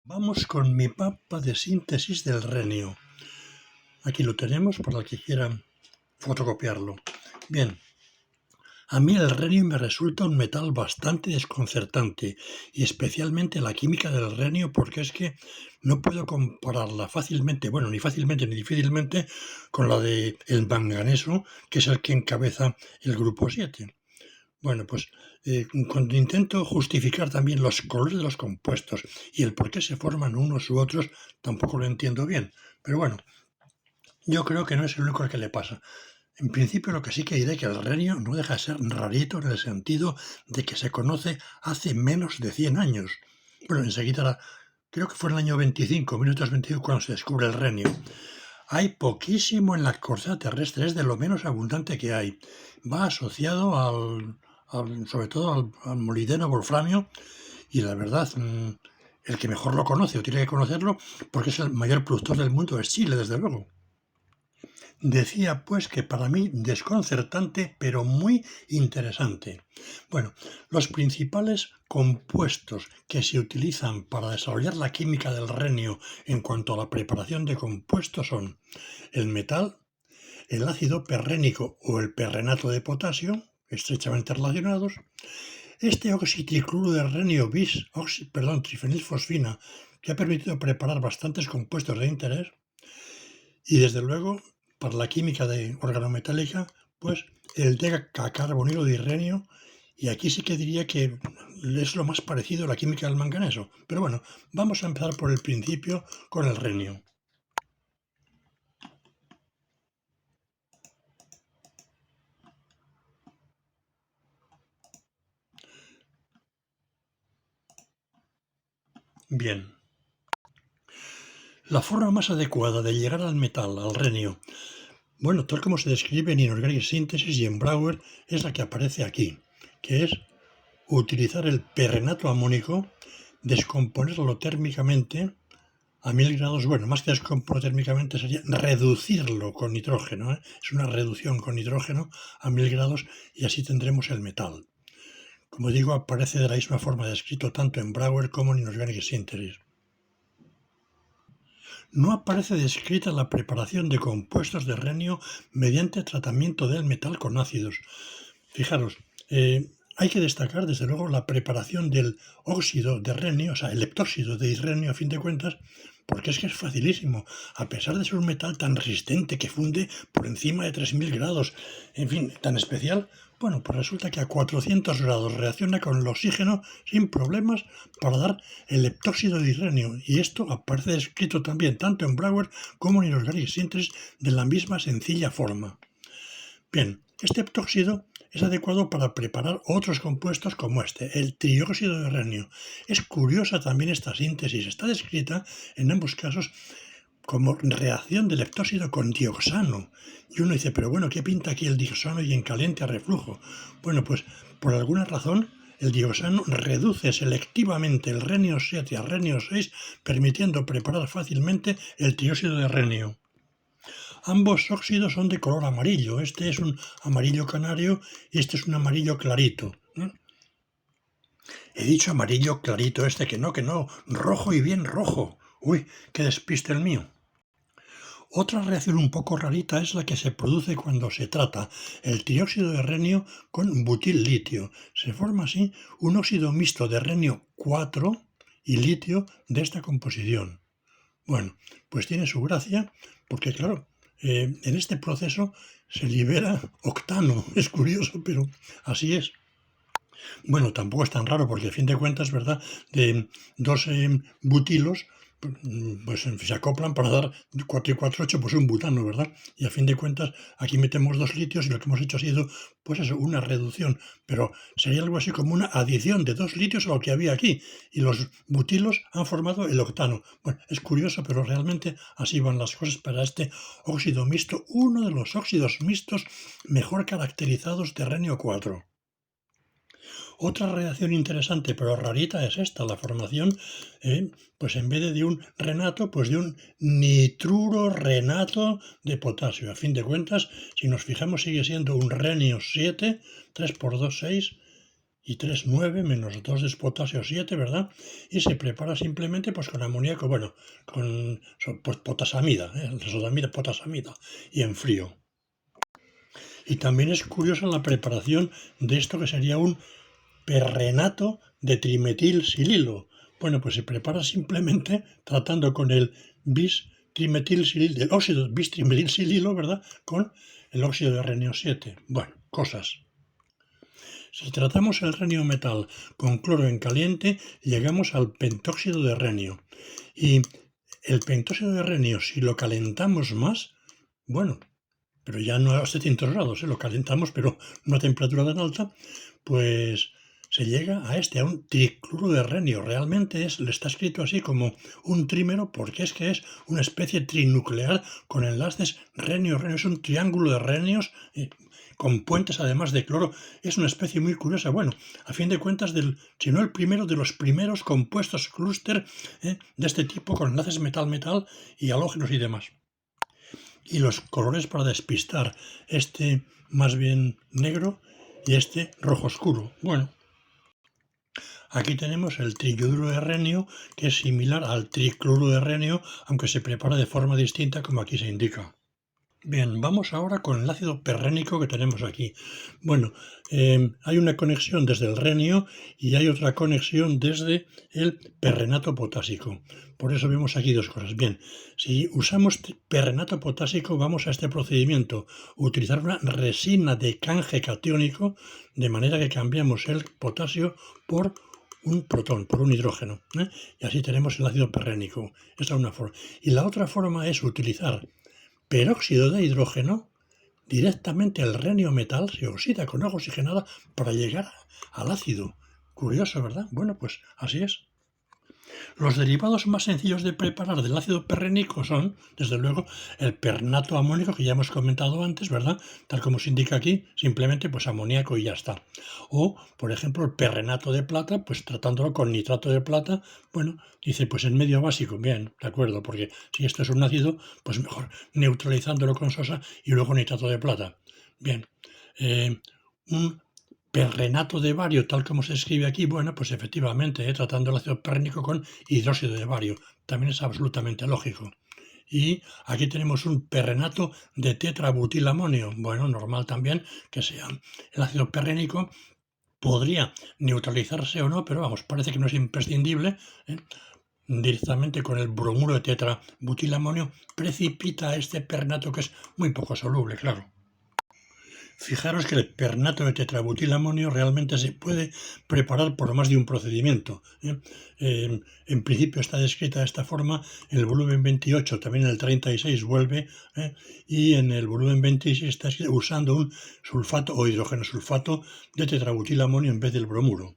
Vamos con mi mapa de síntesis del renio. Aquí lo tenemos para el que quiera fotocopiarlo. Bien, a mí el renio me resulta un metal bastante desconcertante y especialmente la química del renio porque es que no puedo compararla fácilmente, bueno, ni fácilmente ni difícilmente con la del manganeso, que es el que encabeza el grupo 7. Bueno, pues cuando intento justificar también los colores de los compuestos y el por qué se forman unos u otros, tampoco lo entiendo bien. Pero bueno, yo creo que no es el único al que le pasa. En principio lo que sí que diré que el renio no deja de ser rarito en el sentido de que se conoce hace menos de 100 años. Bueno, enseguida, creo que fue en el año 25, 1925, cuando se descubre el renio. Hay poquísimo en la corteza terrestre, es de lo menos abundante que hay. Va asociado sobre todo al molibdeno wolframio y la verdad, el que mejor lo conoce o tiene que conocerlo porque es el mayor productor del mundo, es Chile, desde luego. Decía pues que para mí desconcertante, pero muy interesante. Bueno, los principales compuestos que se utilizan para desarrollar la química del renio en cuanto a la preparación de compuestos son el metal, el ácido perrénico o el perrenato de potasio, estrechamente relacionados, este oxitricluro de renio bis, trifenilfosfina, que ha permitido preparar bastantes compuestos de interés, y desde luego, para la química de organometálica, pues el decacarbonilo de renio, y aquí sí que diría que es lo más parecido a la química del manganeso. Pero bueno, vamos a empezar por el principio con el renio. Bien. La forma más adecuada de llegar al metal, al renio, bueno, tal como se describe en Inorganic Synthesis y en Brouwer, es la que aparece aquí, que es utilizar el perrenato amónico, descomponerlo térmicamente a 1000 grados, bueno, más que descomponerlo térmicamente sería reducirlo con nitrógeno, ¿eh? Es una reducción con nitrógeno a 1000 grados y así tendremos el metal. Como digo, aparece de la misma forma descrito tanto en Brouwer como en Inorganic Synthesis. No aparece descrita la preparación de compuestos de renio mediante tratamiento del metal con ácidos. Fijaros, hay que destacar desde luego la preparación del óxido de renio, o sea, el leptóxido de renio a fin de cuentas, porque es que es facilísimo, a pesar de ser un metal tan resistente que funde por encima de 3000 grados, en fin, tan especial. Bueno, pues resulta que a 400 grados reacciona con el oxígeno sin problemas para dar el leptóxido de renio, y esto aparece descrito también tanto en Brouwer como en Inorganic Synthesis de la misma sencilla forma. Bien, este leptóxido es adecuado para preparar otros compuestos como este, el trióxido de renio. Es curiosa también esta síntesis, está descrita en ambos casos como reacción del leptóxido con dioxano. Y uno dice, pero bueno, ¿qué pinta aquí el dioxano y en caliente a reflujo? Bueno, pues por alguna razón el dioxano reduce selectivamente el renio 7 a renio 6, permitiendo preparar fácilmente el trióxido de renio. Ambos óxidos son de color amarillo. Este es un amarillo canario y este es un amarillo clarito. He dicho amarillo clarito que no, rojo y bien rojo. Uy, qué despiste el mío. Otra reacción un poco rarita es la que se produce cuando se trata el trióxido de renio con butil litio. Se forma así un óxido mixto de renio 4 y litio de esta composición. Bueno, pues tiene su gracia porque, claro, en este proceso se libera octano. Es curioso, pero así es. Bueno, tampoco es tan raro porque, a fin de cuentas, ¿verdad? De dos butilos, pues se acoplan para dar 4 y 4, 8, pues un butano, ¿verdad? Y a fin de cuentas, aquí metemos dos litios y lo que hemos hecho ha sido, pues eso, una reducción. Pero sería algo así como una adición de dos litios a lo que había aquí. Y los butilos han formado el octano. Bueno, es curioso, pero realmente así van las cosas para este óxido mixto, uno de los óxidos mixtos mejor caracterizados de renio 4. Otra reacción interesante, pero rarita, es esta, la formación, pues en vez de un renato, pues de un nitruro renato de potasio. A fin de cuentas, si nos fijamos, sigue siendo un renio 7, 3 por 2, 6, y 3, 9, menos 2 es potasio, 7, ¿verdad? Y se prepara simplemente pues con amoníaco, bueno, con pues, potasamida, sodamida, potasamida, y en frío. Y también es curiosa la preparación de esto que sería un perrenato de trimetilsililo. Bueno, pues se prepara simplemente tratando con el bis-trimetilsililo, el óxido bis-trimetilsililo, ¿verdad? Con el óxido de renio 7. Bueno, cosas. Si tratamos el renio metal con cloro en caliente, llegamos al pentóxido de renio. Y el pentóxido de renio, si lo calentamos más, bueno, pero ya no a 700 grados, lo calentamos, pero no a temperatura tan alta, pues se llega a un tricluro de renio. Realmente le está escrito así como un trímero porque es que es una especie trinuclear con enlaces renio-renio. Es un triángulo de renios con puentes además de cloro. Es una especie muy curiosa. Bueno, a fin de cuentas, si no el primero de los primeros compuestos clúster de este tipo con enlaces metal-metal y halógenos y demás. Y los colores para despistar, este más bien negro y este rojo oscuro. Bueno, aquí tenemos el triyoduro de renio, que es similar al tricloro de renio, aunque se prepara de forma distinta como aquí se indica. Bien, vamos ahora con el ácido perrénico que tenemos aquí. Bueno, hay una conexión desde el renio y hay otra conexión desde el perrenato potásico. Por eso vemos aquí dos cosas. Bien, si usamos perrenato potásico, vamos a este procedimiento, utilizar una resina de canje catiónico, de manera que cambiamos el potasio por un protón, por un hidrógeno. Y así tenemos el ácido perrénico. Esta es una forma. Y la otra forma es utilizar peróxido de hidrógeno, directamente el renio metal se oxida con agua oxigenada para llegar al ácido. Curioso, ¿verdad? Bueno, pues así es. Los derivados más sencillos de preparar del ácido perrénico son, desde luego, el pernato amónico que ya hemos comentado antes, ¿verdad? Tal como se indica aquí, simplemente pues amoníaco y ya está. O, por ejemplo, el perrenato de plata, pues tratándolo con nitrato de plata, bueno, dice pues en medio básico, bien, de acuerdo, porque si esto es un ácido, pues mejor neutralizándolo con sosa y luego nitrato de plata. Bien, un perrenato de bario, tal como se escribe aquí, bueno, pues efectivamente, tratando el ácido perrénico con hidróxido de bario, también es absolutamente lógico. Y aquí tenemos un perrenato de tetrabutilamonio, bueno, normal también que sea el ácido perrénico, podría neutralizarse o no, pero vamos, parece que no es imprescindible, directamente con el bromuro de tetrabutilamonio precipita este perrenato que es muy poco soluble, claro. Fijaros que el pernato de tetrabutilamonio realmente se puede preparar por más de un procedimiento. En principio está descrita de esta forma, en el volumen 28, también en el 36 vuelve, y en el volumen 26 está usando un sulfato o hidrógeno sulfato de tetrabutilamonio en vez del bromuro.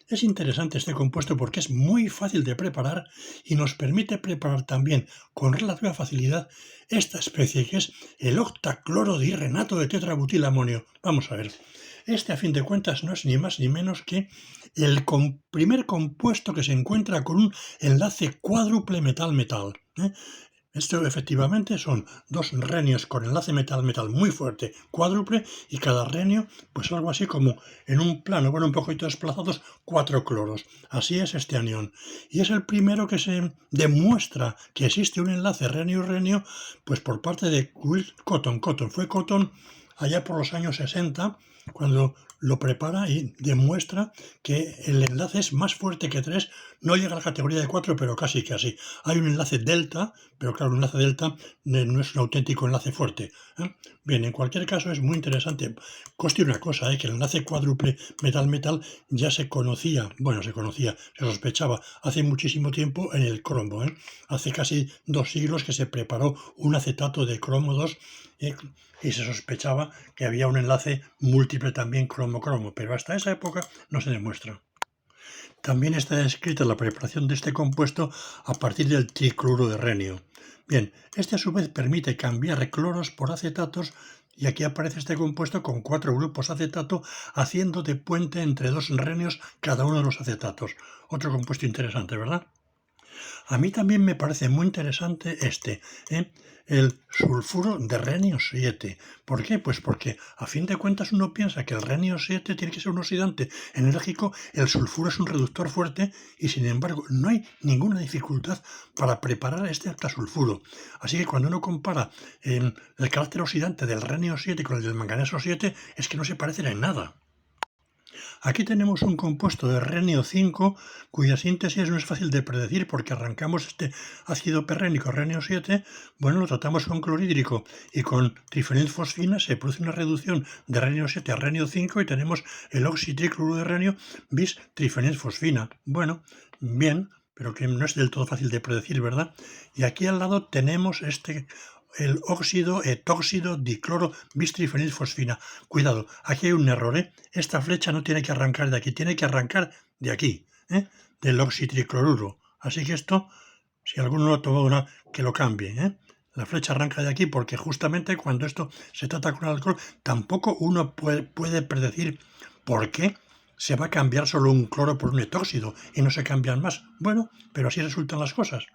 Es interesante este compuesto porque es muy fácil de preparar y nos permite preparar también con relativa facilidad esta especie que es el octaclorodirenato de tetrabutilamonio. Vamos a ver, este a fin de cuentas no es ni más ni menos que el primer compuesto que se encuentra con un enlace cuádruple metal-metal. Esto efectivamente son dos renios con enlace metal-metal muy fuerte, cuádruple, y cada renio, pues algo así como en un plano, bueno, un poquito desplazados, 4 cloros. Así es este anión. Y es el primero que se demuestra que existe un enlace renio-renio, pues por parte de Will Cotton. Fue Cotton allá por los años 60, cuando lo prepara y demuestra que el enlace es más fuerte que 3, no llega a la categoría de 4, pero casi que así. Hay un enlace delta, pero claro, un enlace delta no es un auténtico enlace fuerte. Bien, en cualquier caso es muy interesante. Conste una cosa, que el enlace cuádruple metal-metal ya se conocía, se sospechaba hace muchísimo tiempo en el cromo. Hace casi 2 siglos que se preparó un acetato de cromo 2 y se sospechaba que había un enlace múltiple también cromo-cromo, pero hasta esa época no se demuestra. También está descrita la preparación de este compuesto a partir del tricloro de renio. Bien, este a su vez permite cambiar cloros por acetatos y aquí aparece este compuesto con 4 grupos acetato haciendo de puente entre 2 renios cada uno de los acetatos. Otro compuesto interesante, ¿verdad? A mí también me parece muy interesante el sulfuro de renio 7. ¿Por qué? Pues porque a fin de cuentas uno piensa que el renio 7 tiene que ser un oxidante enérgico, el sulfuro es un reductor fuerte y sin embargo no hay ninguna dificultad para preparar este octasulfuro. Así que cuando uno compara el carácter oxidante del renio 7 con el del manganeso 7 es que no se parecen en nada. Aquí tenemos un compuesto de renio 5 cuya síntesis no es fácil de predecir porque arrancamos este ácido perrénico renio 7, bueno, lo tratamos con clorhídrico y con trifenilfosfina se produce una reducción de renio 7 a renio 5 y tenemos el oxitricloruro de renio bis trifenilfosfina. Bueno, bien, pero que no es del todo fácil de predecir, ¿verdad? Y aquí al lado tenemos el óxido etóxido dicloro bistrifenilfosfina. Cuidado, aquí hay un error, ¿eh? Esta flecha no tiene que arrancar de aquí, tiene que arrancar de aquí, ¿eh? Del oxitricloruro. Así que esto, si alguno lo toma, que lo cambie, ¿eh? La flecha arranca de aquí porque justamente cuando esto se trata con alcohol, tampoco uno puede predecir por qué se va a cambiar solo un cloro por un etóxido y no se cambian más. Bueno, pero así resultan las cosas.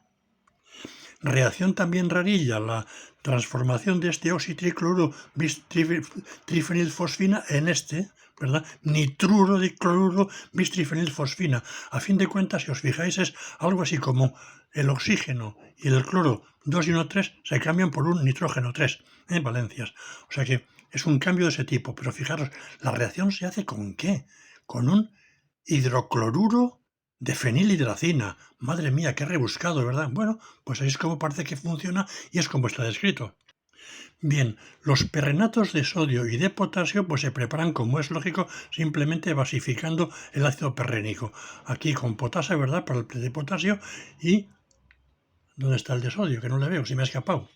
Reacción también rarilla, la transformación de este oxitricloruro bistrifenilfosfina en ¿verdad? Nitruro de cloruro bistrifenilfosfina. A fin de cuentas, si os fijáis, es algo así como el oxígeno y el cloro 2 y 1, 3 se cambian por un nitrógeno 3 en valencias. O sea que es un cambio de ese tipo. Pero fijaros, la reacción se hace ¿con qué? Con un hidrocloruro de fenilhidracina. Madre mía, qué rebuscado, ¿verdad? Bueno, pues ahí es como parece que funciona y es como está descrito. Bien, los perrenatos de sodio y de potasio pues se preparan como es lógico simplemente basificando el ácido perrénico. Aquí con potasio, ¿verdad? Para el de potasio y... ¿Dónde está el de sodio? Que no le veo, se me ha escapado.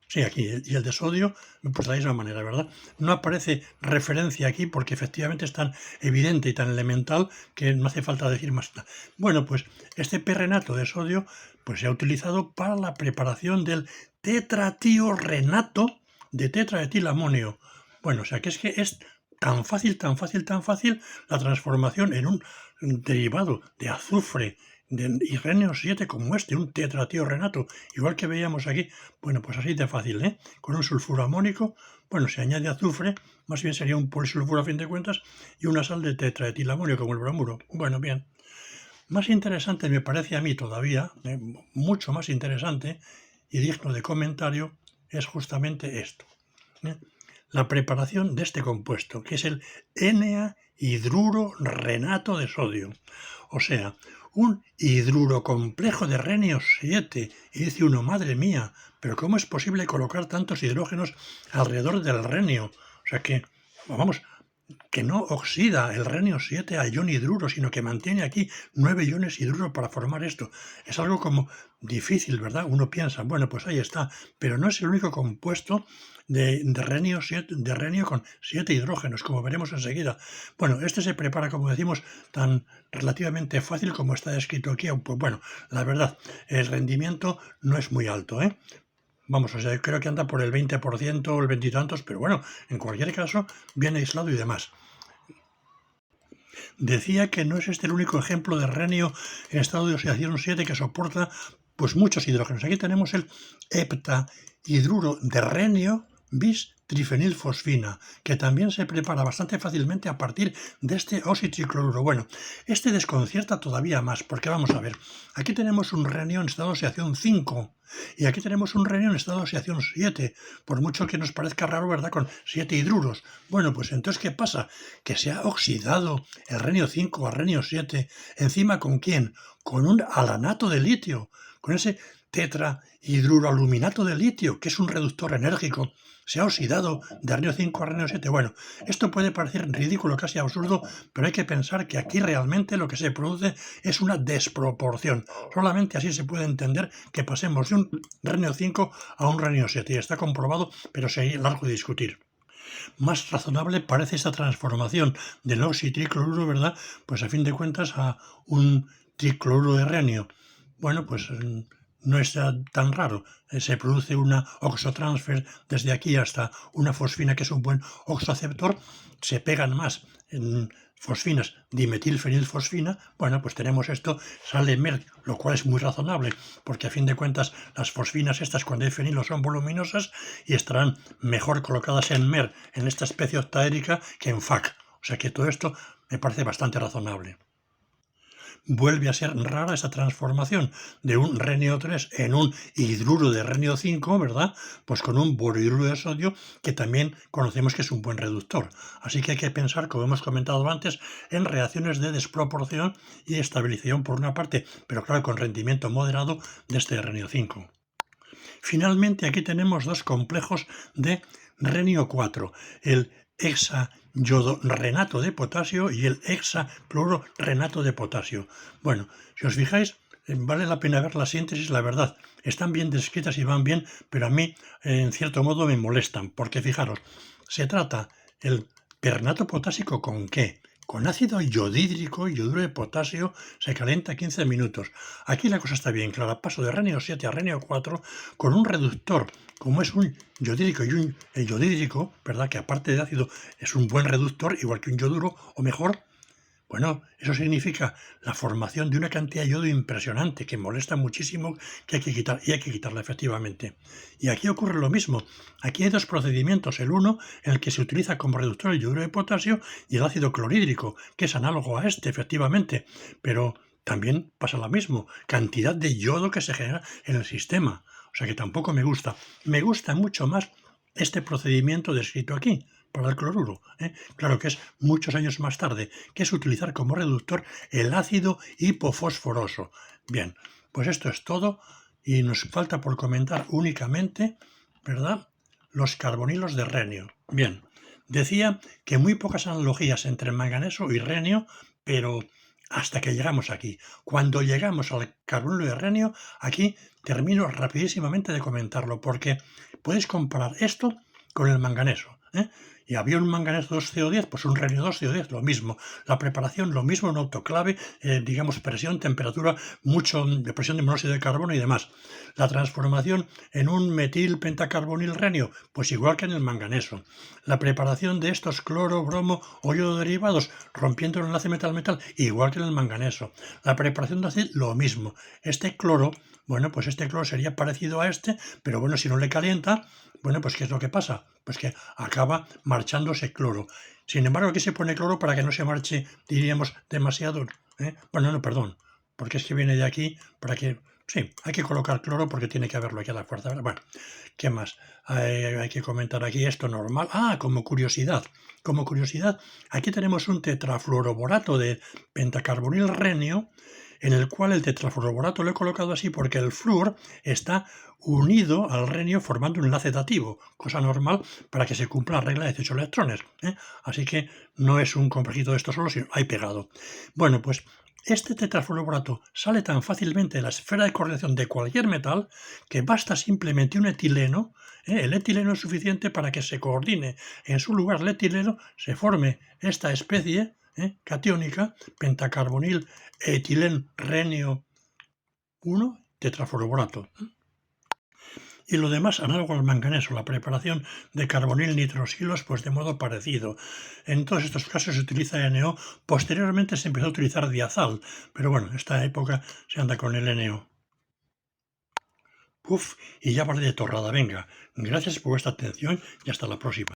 Sí, aquí, y el de sodio, pues de la misma manera, ¿verdad? No aparece referencia aquí porque efectivamente es tan evidente y tan elemental que no hace falta decir más nada. Bueno, pues este perrenato de sodio pues se ha utilizado para la preparación del tetratiorrenato de tetraetilamonio. Bueno, o sea que es tan fácil, tan fácil, tan fácil la transformación en un derivado de azufre y renio 7 como un tetratiorrenato, igual que veíamos aquí. Bueno, pues así de fácil, ¿eh? Con un sulfuro amónico, bueno, se añade azufre, más bien sería un polisulfuro a fin de cuentas, y una sal de tetraetilamonio como el bromuro. Bueno, bien. Más interesante me parece a mí todavía, mucho más interesante y digno de comentario, es justamente esto. La preparación de este compuesto, que es el N-hidruro renato de sodio. O sea, un hidruro complejo de renio 7. Y dice uno, madre mía, pero ¿cómo es posible colocar tantos hidrógenos alrededor del renio? O sea que, vamos, que no oxida el renio 7 a ion hidruro, sino que mantiene aquí 9 iones hidruro para formar esto. Es algo como difícil, ¿verdad? Uno piensa, bueno, pues ahí está, pero no es el único compuesto de renio con 7 hidrógenos, como veremos enseguida. Bueno, este se prepara, como decimos, tan relativamente fácil como está descrito aquí. Pues bueno, la verdad, el rendimiento no es muy alto, ¿eh? Vamos, o sea, creo que anda por el 20% o el 20 y tantos, pero bueno, en cualquier caso, bien aislado y demás. Decía que no es este el único ejemplo de renio en estado de oxidación 7 que soporta pues muchos hidrógenos. Aquí tenemos el heptahidruro de renio bis trifenilfosfina, que también se prepara bastante fácilmente a partir de este oxitricloruro. Bueno, este desconcierta todavía más, porque vamos a ver, aquí tenemos un renio en estado de oxidación 5 y aquí tenemos un renio en estado de oxidación 7, por mucho que nos parezca raro, ¿verdad?, con 7 hidruros. Bueno, pues entonces, ¿qué pasa? Que se ha oxidado el renio 5 a renio 7, ¿encima con quién? Con un alanato de litio, con ese tetrahidroaluminato de litio, que es un reductor enérgico. Se ha oxidado de renio 5 a renio 7. Bueno, esto puede parecer ridículo, casi absurdo, pero hay que pensar que aquí realmente lo que se produce es una desproporción. Solamente así se puede entender que pasemos de un renio 5 a un renio 7. Y está comprobado, pero sería largo de discutir. Más razonable parece esta transformación del oxitricloruro, ¿verdad? Pues a fin de cuentas a un tricloruro de renio. Bueno, pues no es tan raro. Se produce una oxotransfer desde aquí hasta una fosfina que es un buen oxoaceptor, se pegan más en fosfinas, dimetilfenilfosfina, bueno, pues tenemos esto, sale Merck, lo cual es muy razonable, porque a fin de cuentas las fosfinas estas cuando hay fenilo son voluminosas y estarán mejor colocadas en Merck, en esta especie octaédrica, que en FAC. O sea que todo esto me parece bastante razonable. Vuelve a ser rara esa transformación de un renio 3 en un hidruro de renio 5, ¿verdad? Pues con un borhidruro de sodio que también conocemos que es un buen reductor. Así que hay que pensar, como hemos comentado antes, en reacciones de desproporción y estabilización por una parte, pero claro, con rendimiento moderado de este renio 5. Finalmente, aquí tenemos dos complejos de renio 4, el hexayodorenato de potasio y el hexafluororenato de potasio. Bueno, si os fijáis, vale la pena ver la síntesis, la verdad. Están bien descritas y van bien, pero a mí, en cierto modo, me molestan, porque fijaros, se trata el pernato potásico ¿con qué? Con ácido yodhídrico y yoduro de potasio se calienta 15 minutos. Aquí la cosa está bien clara. Paso de renio 7 a renio 4 con un reductor, como es un yodhídrico y el yodhídrico, ¿verdad? Que aparte de ácido es un buen reductor, igual que un yoduro, o mejor. Bueno, eso significa la formación de una cantidad de yodo impresionante que molesta muchísimo, que hay que quitar, y hay que quitarla efectivamente. Y aquí ocurre lo mismo. Aquí hay dos procedimientos. El uno, en el que se utiliza como reductor el yoduro de potasio, y el ácido clorhídrico, que es análogo a este, efectivamente. Pero también pasa lo mismo. Cantidad de yodo que se genera en el sistema. O sea que tampoco me gusta. Me gusta mucho más este procedimiento descrito aquí para el cloruro. Claro que es muchos años más tarde, que es utilizar como reductor el ácido hipofosforoso. Bien, pues esto es todo y nos falta por comentar únicamente, ¿verdad?, los carbonilos de renio. Bien, decía que muy pocas analogías entre manganeso y renio, pero hasta que llegamos aquí. Cuando llegamos al carbonilo de renio, aquí termino rapidísimamente de comentarlo, porque podéis comparar esto con el manganeso. Y había un manganeso 2CO10, pues un renio 2CO10, lo mismo. La preparación, lo mismo, un autoclave, digamos, presión, temperatura, mucho de presión de monóxido de carbono y demás. La transformación en un metil pentacarbonil renio, pues igual que en el manganeso. La preparación de estos cloro, bromo o yodo derivados, rompiendo el enlace metal-metal, igual que en el manganeso. La preparación de ácido, lo mismo. Este cloro, bueno, pues este cloro sería parecido a este, pero bueno, si no le calienta, bueno, pues ¿qué es lo que pasa? Pues que acaba marchándose cloro. Sin embargo, aquí se pone cloro para que no se marche, diríamos, demasiado. Bueno, no, perdón, porque es que viene de aquí para que... Sí, hay que colocar cloro porque tiene que haberlo aquí a la fuerza. Bueno, ¿qué más? Hay que comentar aquí esto normal. Ah, como curiosidad. Como curiosidad, aquí tenemos un tetrafluoroborato de pentacarbonil renio, en el cual el tetrafluoroborato lo he colocado así porque el flúor está unido al renio formando un enlace dativo, cosa normal para que se cumpla la regla de 18 electrones. Así que no es un complejito de esto solo, sino hay pegado. Bueno, pues este tetrafluoroborato sale tan fácilmente de la esfera de coordinación de cualquier metal que basta simplemente un etileno. El etileno es suficiente para que se coordine en su lugar el etileno, se forme esta especie catiónica, pentacarbonil etilenrenio 1, tetrafluoroborato. Y lo demás análogo al manganeso, la preparación de carbonil nitrosilos, pues de modo parecido. En todos estos casos se utiliza NO, posteriormente se empezó a utilizar diazal, pero bueno, en esta época se anda con el NO. Y ya vale de torrada, venga. Gracias por vuestra atención y hasta la próxima.